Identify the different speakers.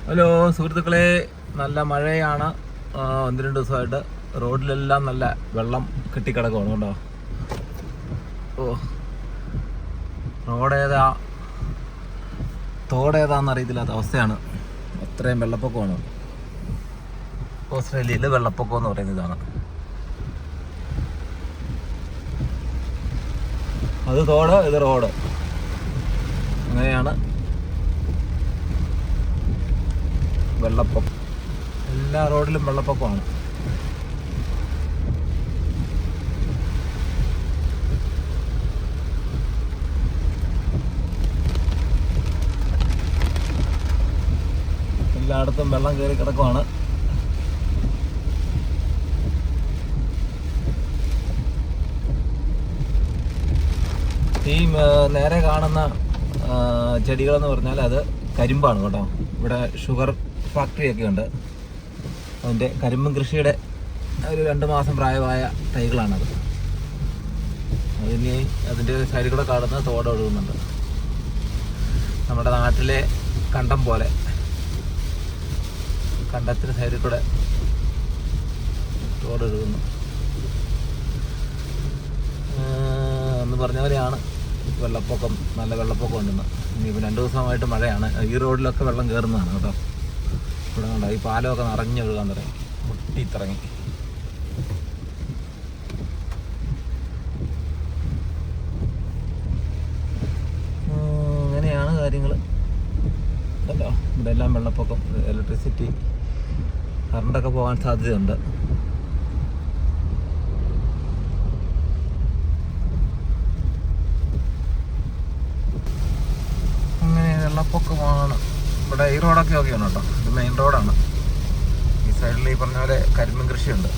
Speaker 1: Hello സുഹൃത്തുക്കളെ, നല്ല മഴയാണ്. ഒന്ന് രണ്ട് ദിവസമായിട്ട് റോഡിലെല്ലാം നല്ല വെള്ളം കെട്ടിക്കിടക്കുകയാണ് കേട്ടോ. റോഡേതാ തോടേതാന്ന് അറിയത്തില്ലാത്ത അവസ്ഥയാണ്. അത്രയും വെള്ളപ്പൊക്കമാണ്. ഓസ്ട്രേലിയയിൽ വെള്ളപ്പൊക്കം എന്ന് പറയുന്നതാണ്. അത് തോട്, ഇത് റോഡ്, അങ്ങനെയാണ് വെള്ളപ്പൊക്കം. എല്ലാ റോഡിലും വെള്ളപ്പൊക്കമാണ്. എല്ലായിടത്തും വെള്ളം കയറി കിടക്കുവാണ്. ഈ നേരെ കാണുന്ന ചെടികളെന്ന് പറഞ്ഞാൽ അത് കരിമ്പാണ് കേട്ടോ. ഇവിടെ ഷുഗർ ഫാക്ടറിയൊക്കെ ഉണ്ട്. അതിൻ്റെ കരിമ്പും കൃഷിയുടെ ഒരു 2 മാസം പ്രായമായ തൈകളാണത്. അതിന് അതിൻ്റെ സൈഡിൽ കൂടെ കാണുന്ന തോട് ഒഴുകുന്നുണ്ട്. നമ്മുടെ നാട്ടിലെ കണ്ടം പോലെ കണ്ടത്തിന് സൈഡിൽ കൂടെ തോട് ഒഴുകുന്നു എന്ന് പറഞ്ഞ പോലെയാണ് വെള്ളപ്പൊക്കം. നല്ല വെള്ളപ്പൊക്കം ഉണ്ടെന്ന്. ഇനിയിപ്പോൾ 2 ദിവസമായിട്ട് മഴയാണ്. ഈ റോഡിലൊക്കെ വെള്ളം കയറുന്നതാണ് കേട്ടോ. ഇവിടെ കണ്ടോ, ഈ പാലമൊക്കെ നിറഞ്ഞൊഴുകാൻ തുടങ്ങി, മുട്ടിത്തിറങ്ങി. അങ്ങനെയാണ് കാര്യങ്ങൾ കേട്ടോ. ഇവിടെ എല്ലാം വെള്ളപ്പൊക്കം. ഇലക്ട്രിസിറ്റി, കറണ്ടൊക്കെ പോകാൻ സാധ്യതയുണ്ട്. വെള്ളപ്പൊക്കമാണ് ഇവിടെ. ഈ റോഡൊക്കെ ഓക്കെയാണ് കേട്ടോ. ഇത് മെയിൻ റോഡാണ്. ഈ സൈഡിൽ ഈ പറഞ്ഞ പോലെ കരിമ്പും കൃഷിയുണ്ട്.